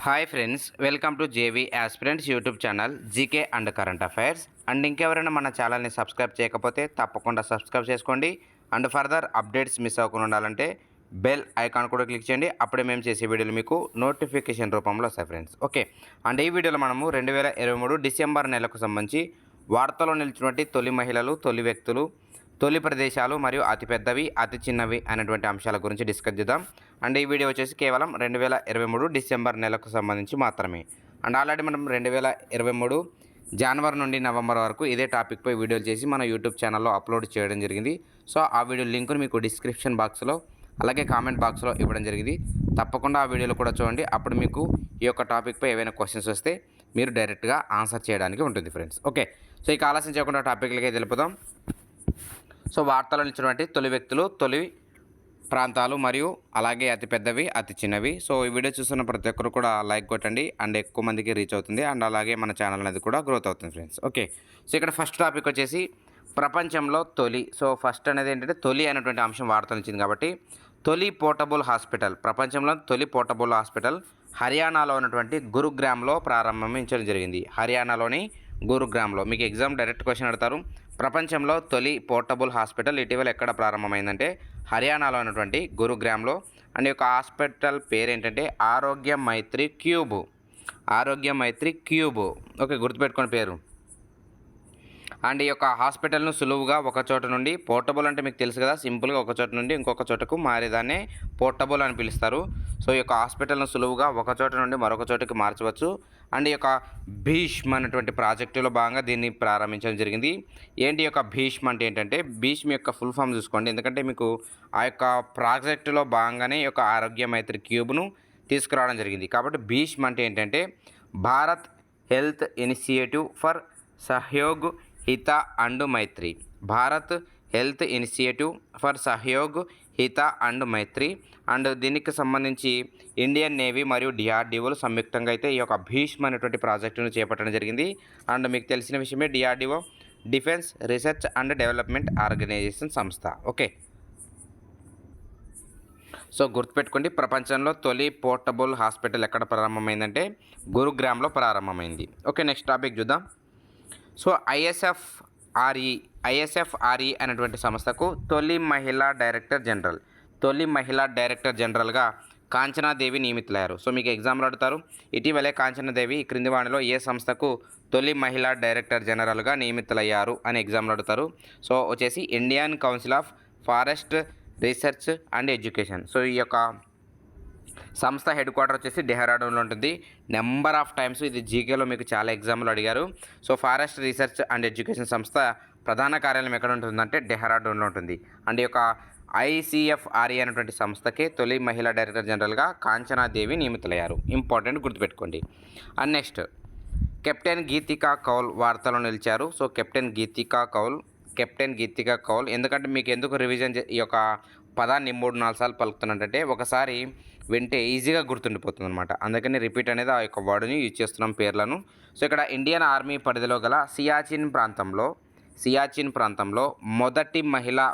Hi friends, welcome to JV aspirants YouTube channel GK and current affairs. And ఇంకెవరైనా మన ఛానల్ని subscribe చేయకపోతే తప్పకుండా సబ్స్క్రైబ్ చేసుకోండి. అండ్ ఫర్దర్ అప్డేట్స్ మిస్ అవ్వకుండా ఉండాలంటే బెల్ ఐకాన్ కూడా క్లిక్ చేయండి. అప్పుడే మేము చేసే వీడియోలు మీకు నోటిఫికేషన్ రూపంలో వస్తాయి ఫ్రెండ్స్. ఓకే, అండ్ ఈ వీడియోలో మనము 2023 డిసెంబర్ నెలకు సంబంధించి వార్తలో నిలిచినటువంటి తొలి మహిళలు, తొలి వ్యక్తులు, తొలి ప్రదేశాలు మరియు అతిపెద్దవి, అతి చిన్నవి అనేటువంటి అంశాల గురించి డిస్కస్ చేద్దాం. అండ్ ఈ వీడియో వచ్చేసి కేవలం 2023 డిసెంబర్ నెలకు సంబంధించి మాత్రమే. అండ్ ఆల్రెడీ మనం 2023 జనవరి నుండి నవంబర్ వరకు ఇదే టాపిక్పై వీడియోలు చేసి మన యూట్యూబ్ ఛానల్లో అప్లోడ్ చేయడం జరిగింది. సో ఆ వీడియో లింకును మీకు డిస్క్రిప్షన్ బాక్స్లో అలాగే కామెంట్ బాక్స్లో ఇవ్వడం జరిగింది. తప్పకుండా ఆ వీడియోలో కూడా చూడండి. అప్పుడు మీకు ఈ యొక్క టాపిక్పై ఏవైనా క్వశ్చన్స్ వస్తే మీరు డైరెక్ట్గా ఆన్సర్ చేయడానికి ఉంటుంది ఫ్రెండ్స్. ఓకే, సో ఇక ఆలస్యం చేయకుండా టాపిక్లకే తెలుపుదాం. సో వార్తలో నిలిచినటువంటి తొలి వ్యక్తులు, తొలి ప్రాంతాలు మరియు అలాగే అతి పెద్దవి, అతి చిన్నవి. సో ఈ వీడియో చూస్తున్న ప్రతి ఒక్కరు కూడా లైక్ కొట్టండి. అండ్ ఎక్కువ మందికి రీచ్ అవుతుంది. అండ్ అలాగే మన ఛానల్ అనేది కూడా గ్రోత్ అవుతుంది ఫ్రెండ్స్. ఓకే, సో ఇక్కడ ఫస్ట్ టాపిక్ వచ్చేసి ప్రపంచంలో తొలి. సో ఫస్ట్ అనేది ఏంటంటే తొలి అనేటువంటి అంశం వార్తలు ఇచ్చింది కాబట్టి తొలి పోర్టబుల్ హాస్పిటల్, ప్రపంచంలో తొలి పోర్టబుల్ హాస్పిటల్ హర్యానాలో ఉన్నటువంటి గురుగ్రామ్లో ప్రారంభించడం జరిగింది. హర్యానాలోని గురుగ్రామ్లో. మీకు ఎగ్జామ్ డైరెక్ట్ క్వశ్చన్ అడతారు, ప్రపంచంలో తొలి పోర్టబుల్ హాస్పిటల్ ఇటీవల ఎక్కడ ప్రారంభమైందంటే హర్యానాలో ఉన్నటువంటి గురుగ్రామ్లో. అండ్ యొక్క హాస్పిటల్ పేరు ఏంటంటే ఆరోగ్య మైత్రి క్యూబ్. ఆరోగ్య మైత్రి క్యూబ్. ఓకే, గుర్తుపెట్టుకోండి పేరు. అండ్ ఈ యొక్క హాస్పిటల్ను సులువుగా ఒక చోట నుండి, పోర్టబుల్ అంటే మీకు తెలుసు కదా, సింపుల్గా ఒక చోట నుండి ఇంకొక చోటకు మారేదాన్ని పోర్టబుల్ అని పిలుస్తారు. సో ఈ యొక్క హాస్పిటల్ను సులువుగా ఒక చోట నుండి మరొక చోటకి మార్చవచ్చు. అండ్ ఈ యొక్క భీష్మ్ అనేటువంటి ప్రాజెక్టులో భాగంగా దీన్ని ప్రారంభించడం జరిగింది. ఏంటి యొక్క భీష్మ్ అంటే ఏంటంటే, భీష్మ్ యొక్క ఫుల్ ఫామ్ చూసుకోండి, ఎందుకంటే మీకు ఆ యొక్క ప్రాజెక్టులో భాగంగానే ఈ యొక్క ఆరోగ్య మైత్రి క్యూబ్ను తీసుకురావడం జరిగింది. కాబట్టి భీష్మ్ అంటే ఏంటంటే Bharat health initiative for Sahayog Hita and Maitri. Bharat health initiative for Sahayog Hita and Mythri. And దీనికి సంబంధించి ఇండియన్ నేవీ మరియు డిఆర్డిఓలు సంయుక్తంగా అయితే ఈ యొక్క భీష్మ్ అనేటువంటి ప్రాజెక్టును చేపట్టడం జరిగింది. అండ్ మీకు తెలిసిన విషయమే, DRDO defence research and development organisation సంస్థ. ఓకే, సో గుర్తుపెట్టుకోండి, ప్రపంచంలో తొలి పోర్టబుల్ హాస్పిటల్ ఎక్కడ ప్రారంభమైందంటే గురుగ్రామ్లో ప్రారంభమైంది. ఓకే, నెక్స్ట్ టాపిక్ చూద్దాం. సో ఐఎస్ఎఫ్ఆర్ఈ అనేటువంటి సంస్థకు తొలి మహిళా డైరెక్టర్ జనరల్గా కాంచనాదేవి నియమితులయ్యారు. సో మీకు ఎగ్జామ్లో అడుగుతారు, ఇటీవలే కాంచనాదేవి ఈ క్రింది వాణిలో ఏ సంస్థకు తొలి మహిళా డైరెక్టర్ జనరల్గా నియమితులయ్యారు అని ఎగ్జామ్లో అడుగుతారు. సో వచ్చేసి Indian council of forest research and education. So ఈ యొక్క సంస్థ హెడ్ క్వార్టర్ వచ్చేసి డెహ్రాడూన్లో ఉంటుంది. నెంబర్ ఆఫ్ టైమ్స్ ఇది జీకేలో మీకు చాలా ఎగ్జామ్లు అడిగారు. So forest research and education సంస్థ ప్రధాన కార్యాలయం ఎక్కడ ఉంటుందంటే డెహ్రాడూన్లో ఉంటుంది. అండ్ ఈ యొక్క ఐసిఎఫ్ఆర్ఈ అనేటువంటి సంస్థకే తొలి మహిళా డైరెక్టర్ జనరల్గా కాంచనాదేవి నియమితులయ్యారు. ఇంపార్టెంట్, గుర్తుపెట్టుకోండి. And next captain Geetika Kaul వార్తలో నిలిచారు. సో కెప్టెన్ గీతికా కౌల్ ఎందుకంటే మీకు ఎందుకు రివిజన్ ఈ యొక్క పదాన్ని 3-4 సార్లు పలుకుతున్నట్టంటే ఒకసారి వింటే ఈజీగా గుర్తుండిపోతుంది అనమాట. అందుకని రిపీట్ అనేది ఆ యొక్క వర్డ్ని యూజ్ చేస్తున్నాం, పేర్లను. సో ఇక్కడ ఇండియన్ ఆర్మీ పరిధిలో గల సియాచిన్ ప్రాంతంలో మొదటి మహిళా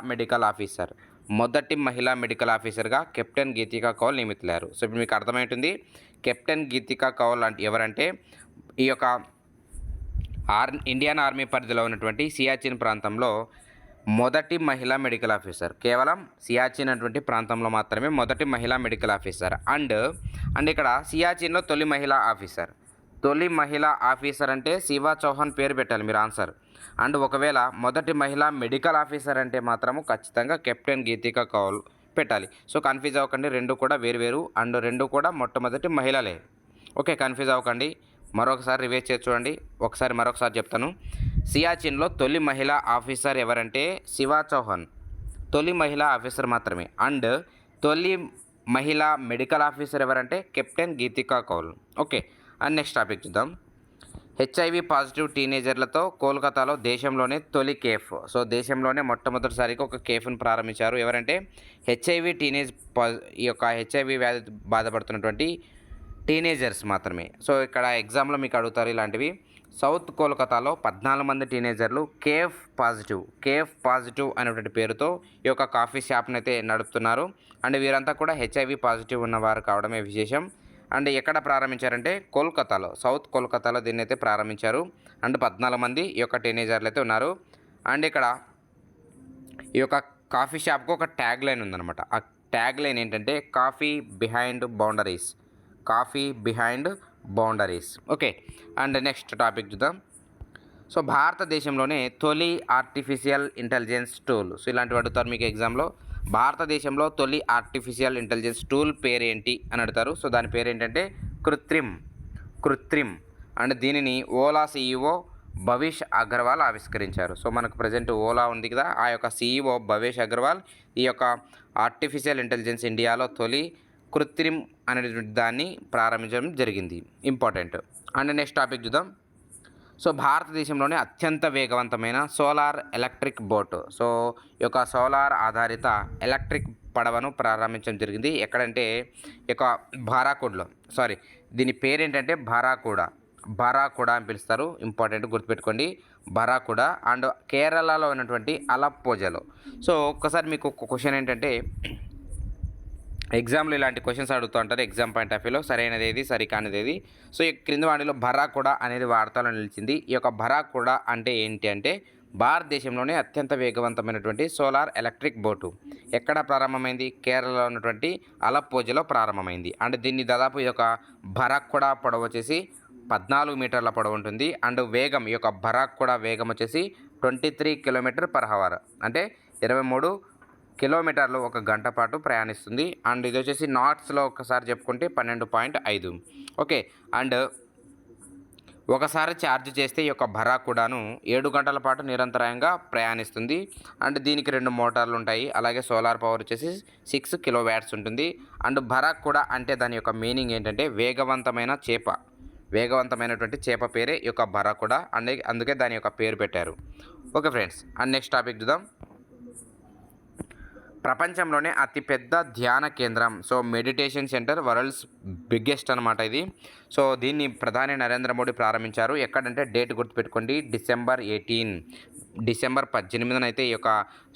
మెడికల్ ఆఫీసర్గా కెప్టెన్ గీతికా కౌల్ నియమితులయ్యారు. సో ఇప్పుడు మీకు అర్థమవుతుంది, కెప్టెన్ గీతికా కౌల్ అంటే ఎవరంటే ఈ యొక్క ఇండియన్ ఆర్మీ పరిధిలో ఉన్నటువంటి సియాచిన్ ప్రాంతంలో మొదటి మహిళా మెడికల్ ఆఫీసర్. కేవలం సియాచిన్ అటువంటి ప్రాంతంలో మాత్రమే మొదటి మహిళా మెడికల్ ఆఫీసర్. అండ్ ఇక్కడ సియాచిన్లో తొలి మహిళా ఆఫీసర్ అంటే శివా చౌహాన్ పేరు పెట్టాలి మీరు ఆన్సర్. అండ్ ఒకవేళ మొదటి మహిళా మెడికల్ ఆఫీసర్ అంటే మాత్రము ఖచ్చితంగా కెప్టెన్ గీతికా కౌల్ పెట్టాలి. సో కన్ఫ్యూజ్ అవ్వకండి, రెండు కూడా వేరు అండ్ రెండు కూడా మొట్టమొదటి మహిళలే. ఓకే, కన్ఫ్యూజ్ అవ్వకండి. మరొకసారి రివైజ్ చేసి చూడండి. మరొకసారి చెప్తాను. సియాచిన్లో తొలి మహిళా ఆఫీసర్ ఎవరంటే శివా చౌహాన్, తొలి మహిళా ఆఫీసర్ మాత్రమే. అండ్ తొలి మహిళా మెడికల్ ఆఫీసర్ ఎవరంటే captain Geetika Kaul. Okay, and next topic చూద్దాం. హెచ్ఐవి పాజిటివ్ టీనేజర్లతో కోల్కతాలో దేశంలోనే తొలి కేఫ్. సో దేశంలోనే మొట్టమొదటిసారిగా ఒక కేఫ్ను ప్రారంభించారు. ఎవరంటే హెచ్ఐవి ఈ యొక్క హెచ్ఐవి వ్యాధి బాధపడుతున్నటువంటి టీనేజర్స్ మాత్రమే. సో ఇక్కడ ఎగ్జామ్లో మీకు అడుగుతారు ఇలాంటివి. సౌత్ కోల్కతాలో 14 మంది టీనేజర్లు కేఫ్ పాజిటివ్ అనేటువంటి పేరుతో ఈ యొక్క కాఫీ షాప్ని అయితే నడుపుతున్నారు. అండ్ వీరంతా కూడా హెచ్ఐవి పాజిటివ్ ఉన్నవారు కావడమే విశేషం. అండ్ ఎక్కడ ప్రారంభించారంటే కోల్కతాలో, సౌత్ కోల్కతాలో దీన్ని అయితే ప్రారంభించారు. అండ్ 14 మంది ఈ యొక్క టీనేజర్లు అయితే ఉన్నారు. అండ్ ఇక్కడ ఈ యొక్క కాఫీ షాప్‌కి ఒక ట్యాగ్ లైన్ ఉందన్నమాట. ఆ ట్యాగ్ లైన్ ఏంటంటే coffee behind boundaries, coffee behind boundaries. Okay. And next topic చూద్దాం. సో భారతదేశంలోనే తొలి ఆర్టిఫిషియల్ ఇంటెలిజెన్స్ టూల్. సో ఇలాంటివి అడుగుతారు మీకు ఎగ్జామ్లో. భారతదేశంలో తొలి ఆర్టిఫిషియల్ ఇంటెలిజెన్స్ టూల్ పేరేంటి అని అడుగుతారు. సో దాని పేరేంటంటే కృత్రిమ్. అండ్ దీనిని ఓలా సీఈఓ భవేష్ అగర్వాల్ ఆవిష్కరించారు. సో మనకు ప్రజెంట్ ఓలా ఉంది కదా, ఆ యొక్క సీఈఓ భవేష్ అగర్వాల్ ఈ యొక్క ఆర్టిఫిషియల్ ఇంటెలిజెన్స్ ఇండియాలో తొలి కృత్రిమ్ అనేటువంటి దాన్ని ప్రారంభించడం జరిగింది. ఇంపార్టెంట్. అండ్ నెక్స్ట్ టాపిక్ చూద్దాం. సో భారతదేశంలోనే అత్యంత వేగవంతమైన సోలార్ ఎలక్ట్రిక్ బోట్. సో ఈ యొక్క సోలార్ ఆధారిత ఎలక్ట్రిక్ పడవను ప్రారంభించడం జరిగింది. ఎక్కడంటే ఈ యొక్క బారాకూడలో, దీని పేరేంటంటే బారాకూడ అని పిలుస్తారు. ఇంపార్టెంట్, గుర్తుపెట్టుకోండి, బారాకూడ. అండ్ కేరళలో ఉన్నటువంటి అలప్పోజలో. సో ఒక్కసారి మీకు ఒక క్వశ్చన్ ఏంటంటే, ఎగ్జామ్లో ఇలాంటి క్వశ్చన్స్ అడుగుతూ ఉంటారు ఎగ్జామ్ పాయింట్ ఆఫ్ వ్యూలో. సరైనది ఏది, సరికానిది ఏది. సో ఈ క్రింది వాటిలో బరాకుడా అనేది వార్తలో నిలిచింది. ఈ యొక్క బరాకుడా అంటే ఏంటి అంటే, భారతదేశంలోనే అత్యంత వేగవంతమైనటువంటి సోలార్ ఎలక్ట్రిక్ బోటు ఎక్కడ ప్రారంభమైంది? కేరళలో ఉన్నటువంటి అలప్పోజలో ప్రారంభమైంది. అండ్ దీన్ని దాదాపు ఈ యొక్క బరాకుడా పొడవు వచ్చేసి 14 మీటర్ల పొడవు ఉంటుంది. అండ్ వేగం, ఈ యొక్క బరాకుడా వేగం వచ్చేసి 23 km/h, అంటే 23 కిలోమీటర్లు ఒక గంట పాటు ప్రయాణిస్తుంది. అండ్ ఇది వచ్చేసి నాట్స్లో ఒకసారి చెప్పుకుంటే 12.5. ఓకే. అండ్ ఒకసారి ఛార్జ్ చేస్తే ఈ యొక్క బరాకుడాను 7 గంటల పాటు నిరంతరాయంగా ప్రయాణిస్తుంది. అండ్ దీనికి 2 మోటార్లు ఉంటాయి. అలాగే సోలార్ పవర్ వచ్చేసి 6 kW ఉంటుంది. అండ్ బరాకుడా అంటే దాని యొక్క మీనింగ్ ఏంటంటే వేగవంతమైనటువంటి చేప పేరే ఈ యొక్క బరాకుడా. అండ్ అందుకే దాని యొక్క పేరు పెట్టారు. Okay friends. And next topic చూద్దాం. ప్రపంచంలోనే అతిపెద్ద ధ్యాన కేంద్రం. So meditation centre, world's biggest అనమాట ఇది. సో దీన్ని ప్రధాని నరేంద్ర మోడీ ప్రారంభించారు. ఎక్కడంటే డేట్ గుర్తుపెట్టుకోండి, డిసెంబర్ 18 అయితే ఈ యొక్క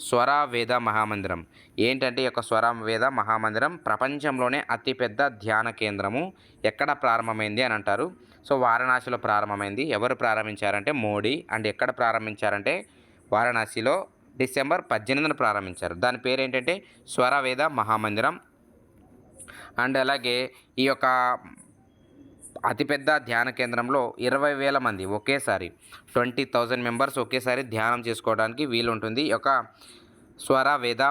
స్వర వేద మహామందిరం. ఏంటంటే ఈ యొక్క స్వర వేద మహామందిరం ప్రపంచంలోనే అతిపెద్ద ధ్యాన కేంద్రము ఎక్కడ ప్రారంభమైంది అని అంటారు. సో వారణాసిలో ప్రారంభమైంది. ఎవరు ప్రారంభించారంటే మోడీ. అండ్ ఎక్కడ ప్రారంభించారంటే వారణాసిలో డిసెంబర్ 18 ప్రారంభించారు. దాని పేరు ఏంటంటే స్వరవేద మహామందిరం. అండ్ అలాగే ఈ యొక్క అతిపెద్ద ధ్యాన కేంద్రంలో 20,000 మంది ఒకేసారి 20,000 మెంబర్స్ ఒకేసారి ధ్యానం చేసుకోవడానికి వీలుంటుంది ఈ యొక్క స్వరవేద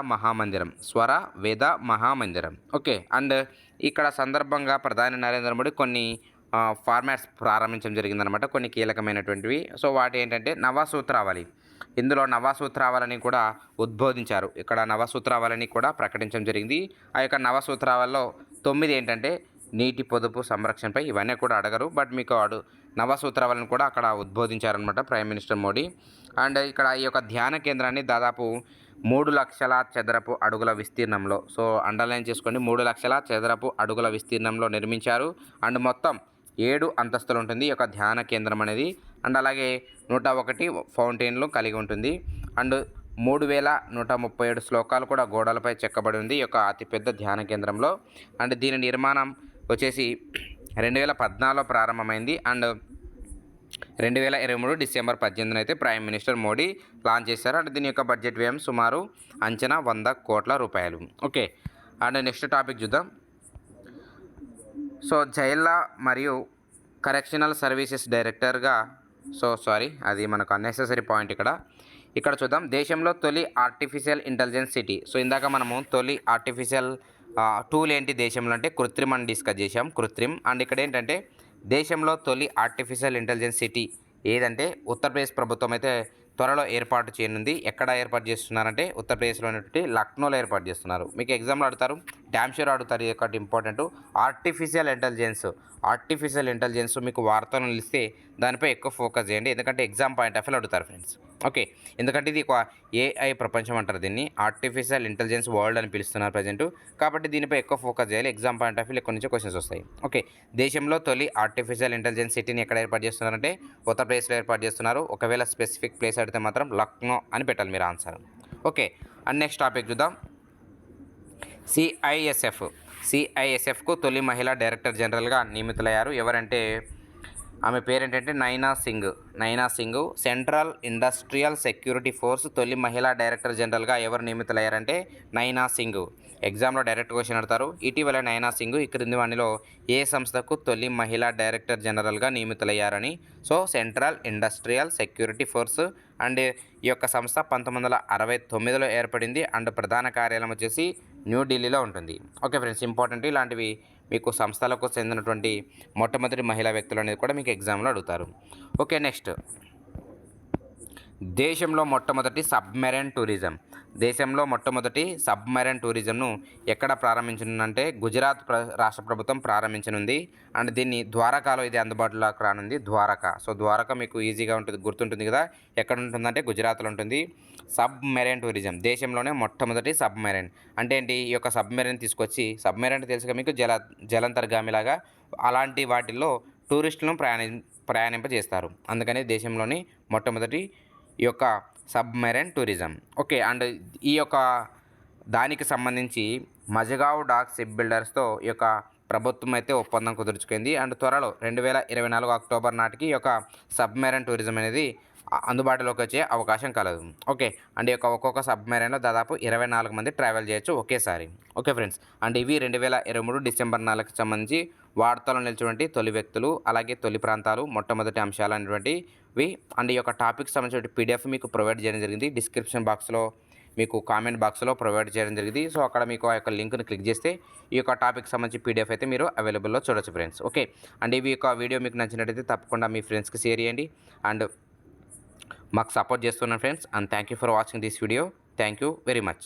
మహామందిరం. ఓకే. అండ్ ఇక్కడ సందర్భంగా ప్రధాని నరేంద్ర మోడీ కొన్ని ఫార్మాట్స్ ప్రారంభించడం జరిగిందనమాట, కొన్ని కీలకమైనటువంటివి. సో వాటి ఏంటంటే నవసూత్రావళి. ఇందులో నవసూత్రావళిని కూడా ఉద్బోధించారు. ఇక్కడ నవసూత్రావళిని కూడా ప్రకటించడం జరిగింది. ఆ యొక్క నవసూత్రావళిలో 9 ఏంటంటే నీటి పొదుపు సంరక్షణపై. ఇవన్నీ కూడా అడగరు, బట్ మీకు నవసూత్రావళిని కూడా అక్కడ ఉద్బోధించారనమాట ప్రైమ్ మినిస్టర్ మోడీ. అండ్ ఇక్కడ ఈ యొక్క ధ్యాన కేంద్రాన్ని దాదాపు 3 లక్షల చదరపు అడుగుల విస్తీర్ణంలో, సో అండర్లైన్ చేసుకోండి, 3 లక్షల చదరపు అడుగుల విస్తీర్ణంలో నిర్మించారు. అండ్ మొత్తం 7 అంతస్తులు ఉంటుంది ఈ యొక్క ధ్యాన కేంద్రం అనేది. అండ్ అలాగే 101 ఫౌంటైన్లు కలిగి ఉంటుంది. అండ్ 3137 శ్లోకాలు కూడా గోడలపై చెక్కబడి ఉంది ఈ యొక్క అతిపెద్ద ధ్యాన కేంద్రంలో. అండ్ దీని నిర్మాణం వచ్చేసి 2014లో ప్రారంభమైంది. అండ్ 2023 డిసెంబర్ 18 అయితే ప్రైమ్ మినిస్టర్ మోడీ లాంచ్ చేశారు. అంటే దీని యొక్క బడ్జెట్ వ్యయం సుమారు అంచనా 100 కోట్ల రూపాయలు. ఓకే. అండ్ నెక్స్ట్ టాపిక్ చూద్దాం. సో జైళ్ళ మరియు కరెక్షనల్ సర్వీసెస్ డైరెక్టర్గా, అది మనకు అన్నెసెసరీ పాయింట్ ఇక్కడ చూద్దాం. దేశంలో తొలి ఆర్టిఫిషియల్ ఇంటెలిజెన్స్ సిటీ. సో ఇందాక మనము తొలి ఆర్టిఫిషియల్ టూల్ ఏంటి దేశంలో అంటే కృత్రిమ్ అని డిస్కస్ చేసాం, కృత్రిమ్. అండ్ ఇక్కడ ఏంటంటే దేశంలో తొలి ఆర్టిఫిషియల్ ఇంటెలిజెన్స్ సిటీ ఏదంటే ఉత్తరప్రదేశ్ ప్రభుత్వం అయితే త్వరలో ఏర్పాటు చేయనుంది. ఎక్కడ ఏర్పాటు చేస్తున్నారంటే ఉత్తరప్రదేశ్లో ఉన్నటువంటి లక్నోలో ఏర్పాటు చేస్తున్నారు. మీకు ఎగ్జామ్లో అడుగుతారు, డ్యామ్ షూర్ అడుగుతారు. ఇది ఒకటి ఇంపార్టెంట్. ఆర్టిఫిషియల్ ఇంటెలిజెన్స్ మీకు వార్తలు నిలిస్తే దానిపై ఎక్కువ ఫోకస్ చేయండి, ఎందుకంటే ఎగ్జామ్ పాయింట్ ఆఫ్ వ్యూ అడుగుతారు ఫ్రెండ్స్. ఓకే. ఎందుకంటే ఇది ఒక ఏఐ ప్రపంచం అంటారు, దీన్ని ఆర్టిఫిషియల్ ఇంటెలిజెన్స్ వరల్డ్ అని పిలుస్తున్నారు ప్రజెంట్. కాబట్టి దీనిపై ఎక్కువ ఫోకస్ చేయాలి, ఎగ్జామ్ పాయింట్ ఆఫ్ వ్యూ ఎక్కడి నుంచో క్వశ్చన్స్ వస్తాయి. ఓకే. దేశంలో తొలి ఆర్టిఫిషియల్ ఇంటెలిజెన్స్ సిటీని ఎక్కడ ఏర్పాటు చేస్తున్నారంటే ఉత్తరప్రదేశ్లో ఏర్పాటు చేస్తున్నారు. ఒకవేళ స్పెసిఫిక్ ప్లేస్ అడిగితే మాత్రం లక్నో అని పెట్టాలి మీరు answer. Okay. And next topic చూద్దాం. CISF సిఐఎస్ఎఫ్కు తొలి మహిళా డైరెక్టర్ జనరల్గా నియమితులయ్యారు. ఎవరంటే ఆమె పేరేంటంటే నైనా Singh. Central industrial security force తొలి మహిళా డైరెక్టర్ జనరల్గా ఎవరు నియమితులయ్యారంటే నైనా సింగ్. ఎగ్జామ్లో డైరెక్ట్ క్వశ్చన్ అడతారు. ఇటీవల నైనా సింగ్ ఈ క్రింది వానిలో ఏ సంస్థకు తొలి మహిళా డైరెక్టర్ జనరల్గా నియమితులయ్యారని. So central industrial security force and ఈ యొక్క సంస్థ 1969లో ఏర్పడింది అండ్ ప్రధాన కార్యాలయం వచ్చేసి న్యూఢిల్లీలో ఉంటుంది. ఓకే ఫ్రెండ్స్, ఇంపార్టెంట్ ఇలాంటివి మీకు సంస్థలకు చెందినటువంటి మొట్టమొదటి మహిళా వ్యక్తులు అనేది కూడా మీకు ఎగ్జామ్లో అడుగుతారు. ఓకే, నెక్స్ట్ దేశంలో మొట్టమొదటి సబ్మెరైన్ టూరిజంను ఎక్కడ ప్రారంభించనుందంటే గుజరాత్ రాష్ట్ర ప్రభుత్వం ప్రారంభించనుంది. అండ్ దీన్ని ద్వారకాలో ఇది అందుబాటులోకి రానుంది. సో ద్వారకా మీకు ఈజీగా ఉంటుంది, గుర్తుంటుంది కదా. ఎక్కడ ఉంటుందంటే గుజరాత్లో ఉంటుంది. సబ్మెరైన్ టూరిజం దేశంలోనే మొట్టమొదటి సబ్మెరైన్ అంటే ఏంటి? ఈ యొక్క సబ్మెరైన్ తీసుకొచ్చి, సబ్మెరైన్ అంటే తెలుసుగా మీకు, జలంతర్గామిలాగా అలాంటి వాటిల్లో టూరిస్టులను ప్రయాణింపజేస్తారు. అందుకని దేశంలోని మొట్టమొదటి ఈ యొక్క సబ్మెరైన్ టూరిజం. ఓకే, అండ్ ఈ యొక్క దానికి సంబంధించి మజగావ్ డాక్ షిప్ బిల్డర్స్తో ఈ యొక్క ప్రభుత్వం అయితే ఒప్పందం కుదుర్చుకుంది. అండ్ త్వరలో 2024 అక్టోబర్ నాటికి ఈ యొక్క సబ్మెరైన్ టూరిజం అనేది అందుబాటులోకి వచ్చే అవకాశం కలదు. ఓకే, అండ్ ఈ యొక్క ఒక్కొక్క సబ్మెరైన్లో దాదాపు 24 మంది ట్రావెల్ చేయొచ్చు ఒకేసారి. ఓకే ఫ్రెండ్స్, అండ్ ఇవి 2023 డిసెంబర్ 4కి సంబంధించి వార్తల్లో నిలిచినటువంటి తొలి వ్యక్తులు, అలాగే తొలి ప్రాంతాలు, మొట్టమొదటి అంశాలు అనేటువంటివి. అండ్ ఈ యొక్క టాపిక్ సంబంధించిన పీడిఎఫ్ మీకు ప్రొవైడ్ చేయడం జరిగింది. డిస్క్రిప్షన్ బాక్స్లో మీకు కామెంట్ బాక్స్లో ప్రొవైడ్ చేయడం జరిగింది. సో అక్కడ మీకు ఆ యొక్క లింక్ని క్లిక్ చేస్తే ఈ యొక్క టాపిక్ సంబంధించి పీడిఎఫ్ అయితే మీరు అవైలబుల్లో చూడొచ్చు ఫ్రెండ్స్. ఓకే, అండ్ ఈ యొక్క వీడియో మీకు నచ్చినట్టయితే తప్పకుండా మీ ఫ్రెండ్స్కి షేర్ చేయండి అండ్ మాకు సపోర్ట్ చేస్తున్నాను friends. And thank you for watching this video. Thank you very much.